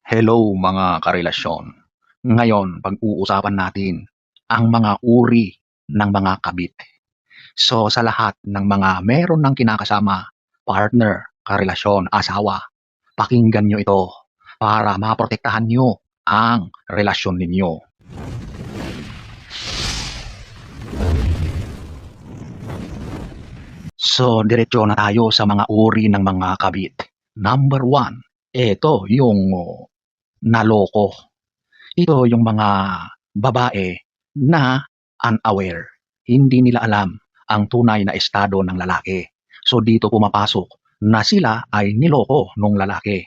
Hello mga karelasyon. Ngayon, pag-uusapan natin ang mga uri ng mga kabit. So sa lahat ng mga meron ng kinakasama, partner, karelasyon, asawa, pakinggan nyo ito para maprotektahan nyo ang relasyon ninyo. So diretso na tayo sa mga uri ng mga kabit. Number 1, ito yung naloko. Ito yung mga babae na unaware. Hindi nila alam ang tunay na estado ng lalaki. So dito pumapasok na sila ay niloko nung lalaki.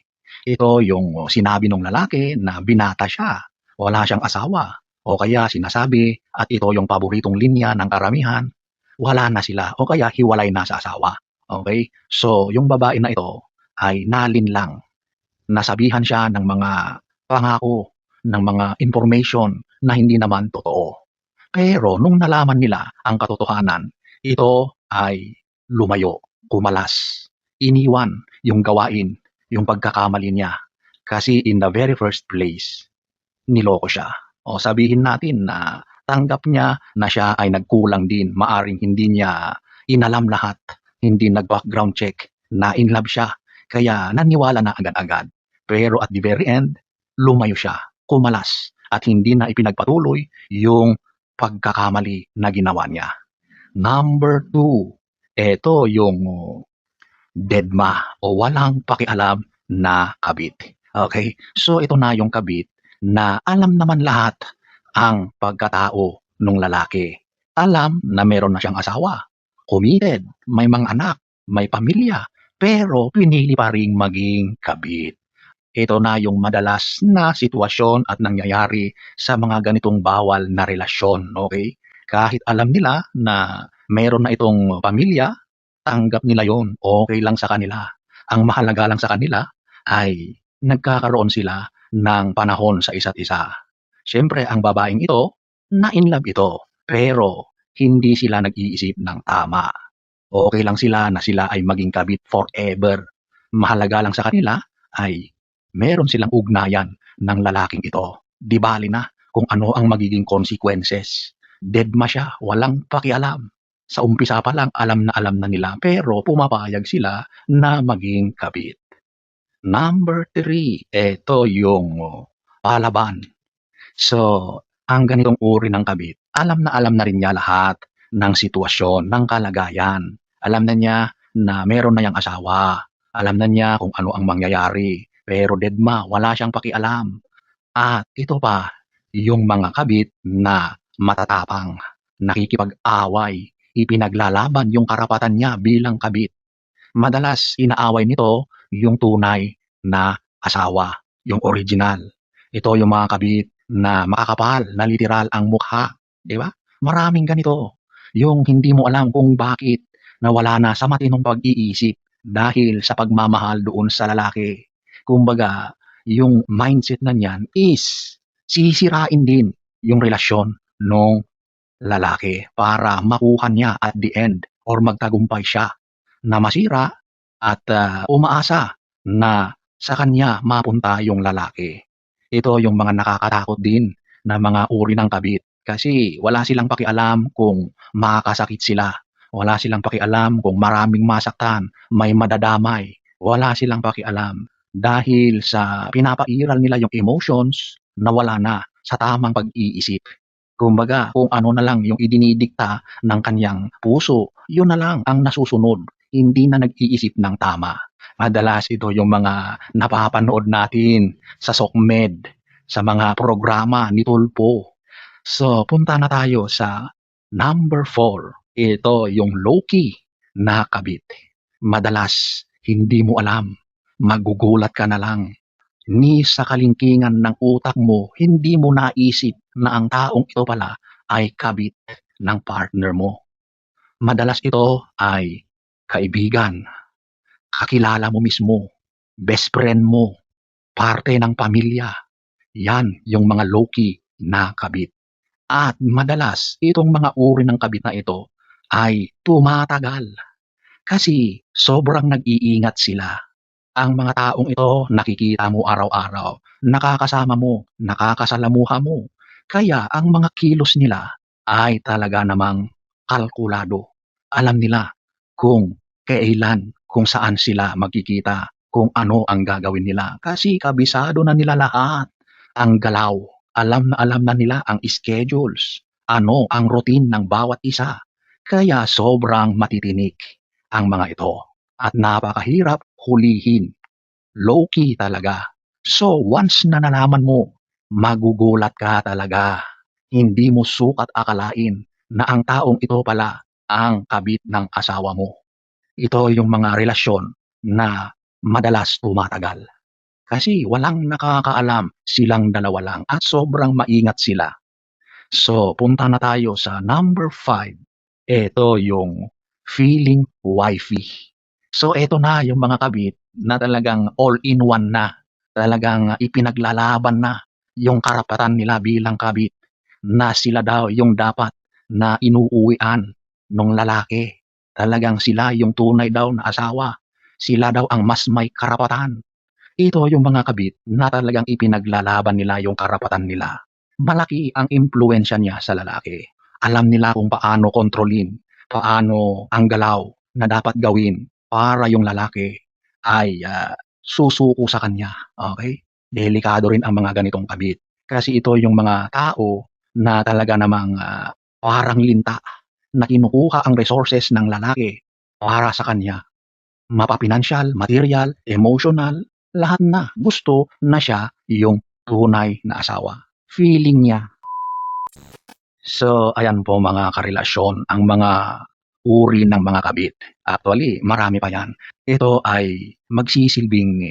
Ito yung sinabi nung lalaki na binata siya, wala siyang asawa, o kaya sinasabi at ito yung paboritong linya ng karamihan, wala na sila o kaya hiwalay na sa asawa. Okay? So yung babae na ito ay nalinlang, nasabihan siya ng mga pangako, ng mga information na hindi naman totoo. Pero nung nalaman nila ang katotohanan, ito ay lumayo, kumalas, iniwan yung gawain, yung pagkakamali niya. Kasi in the very first place, niloko siya. O sabihin natin na tanggap niya na siya ay nagkulang din. Maaring hindi niya inalam lahat, hindi nag-background check, na in love siya. Kaya naniwala na agad-agad. Pero at the very end, lumayo siya, kumalas, at hindi na ipinagpatuloy yung pagkakamali na ginawa niya. Number 2, ito yung deadma o walang pakialam na kabit. Okay? So ito na yung kabit na alam naman lahat ang pagkatao ng lalaki. Alam na meron na siyang asawa, committed, may mga anak, may pamilya, pero pinili pa ring maging kabit. Ito na yung madalas na sitwasyon at nangyayari sa mga ganitong bawal na relasyon, okay? Kahit alam nila na meron na itong pamilya, tanggap nila yon, okay lang sa kanila. Ang mahalaga lang sa kanila ay nagkakaroon sila ng panahon sa isa't isa. Siyempre, ang babaeng ito, na-in love ito, pero hindi sila nag-iisip ng tama. Okay lang sila na sila ay maging kabit forever. Mahalaga lang sa kanila ay meron silang ugnayan ng lalaking ito. Di bali na kung ano ang magiging consequences. Deadma siya, walang pakialam. Sa umpisa pa lang, alam na nila, pero pumapayag sila na maging kabit. Number 3, ito yung palaban. So, ang ganitong uri ng kabit, alam na rin niya lahat ng sitwasyon, ng kalagayan. Alam na niya na meron na yang asawa. Alam na niya kung ano ang mangyayari. Pero deadma, wala siyang pakialam. At ito pa, yung mga kabit na matatapang, nakikipag-away, ipinaglalaban yung karapatan niya bilang kabit. Madalas inaaway nito yung tunay na asawa, yung original. Ito yung mga kabit na makakapal, na literal ang mukha, di ba? Maraming ganito. Yung hindi mo alam kung bakit nawala na sa matinong pag-iisip dahil sa pagmamahal doon sa lalaki. Kumbaga, yung mindset na niyan is sisirain din yung relasyon ng lalaki para makuha niya at the end or magtagumpay siya na masira at umaasa na sa kanya mapunta yung lalaki. Ito yung mga nakakatakot din na mga uri ng kabit kasi wala silang pakialam kung makakasakit sila. Wala silang pakialam kung maraming masaktan, may madadamay. Wala silang pakialam dahil sa pinapairal nila yung emotions na wala na sa tamang pag-iisip. Kumbaga, kung ano na lang yung idinidikta ng kanyang puso, yun na lang ang nasusunod. Hindi na nag-iisip ng tama. Madalas ito yung mga napapanood natin sa SOCMED, sa mga programa ni Tulpo. So, punta na tayo sa number 4. Ito yung low-key na kabit. Madalas, hindi mo alam. Magugulat ka na lang. Ni sa kalingkingan ng utak mo, hindi mo naisip na ang taong ito pala ay kabit ng partner mo. Madalas ito ay kaibigan, kakilala mo mismo, best friend mo, parte ng pamilya. Yan yung mga low-key na kabit. At madalas, itong mga uri ng kabit na ito ay tumatagal kasi sobrang nag-iingat sila. Ang mga taong ito nakikita mo araw-araw, nakakasama mo, nakakasalamuha mo. Kaya ang mga kilos nila ay talaga namang kalkulado. Alam nila kung kailan, kung saan sila magkikita, kung ano ang gagawin nila. Kasi kabisado na nila lahat ang galaw. Alam na nila ang schedules, ano ang routine ng bawat isa. Kaya sobrang matitinik ang mga ito at napakahirap hulihin. Low-key talaga. So, once na nalaman mo, magugulat ka talaga. Hindi mo sukat akalain na ang taong ito pala ang kabit ng asawa mo. Ito yung mga relasyon na madalas tumatagal. Kasi walang nakakaalam, silang dalawa lang at sobrang maingat sila. So, punta na tayo sa number 5. Ito yung feeling wifey. So, ito na yung mga kabit na talagang all-in-one na. Talagang ipinaglalaban na yung karapatan nila bilang kabit na sila daw yung dapat na inuuwian ng lalaki. Talagang sila yung tunay daw na asawa. Sila daw ang mas may karapatan. Ito yung mga kabit na talagang ipinaglalaban nila yung karapatan nila. Malaki ang impluwensya niya sa lalaki. Alam nila kung paano kontrolin, paano ang galaw na dapat gawin para yung lalaki ay susuko sa kanya. Okay? Delikado rin ang mga ganitong kabit. Kasi ito yung mga tao na talaga namang parang linta na kinukuha ang resources ng lalaki para sa kanya. Mapa-pinansyal, material, emotional, lahat na. Gusto na siya yung tunay na asawa. Feeling niya. So, ayan po mga karelasyon, ang mga uri ng mga kabit. Actually, marami pa yan. Ito ay magsisilbing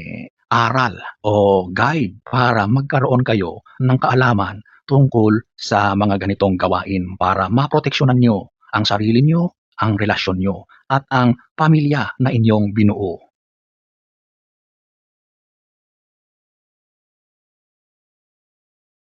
aral o guide para magkaroon kayo ng kaalaman tungkol sa mga ganitong gawain para maproteksyonan nyo ang sarili nyo, ang relasyon nyo, at ang pamilya na inyong binuo.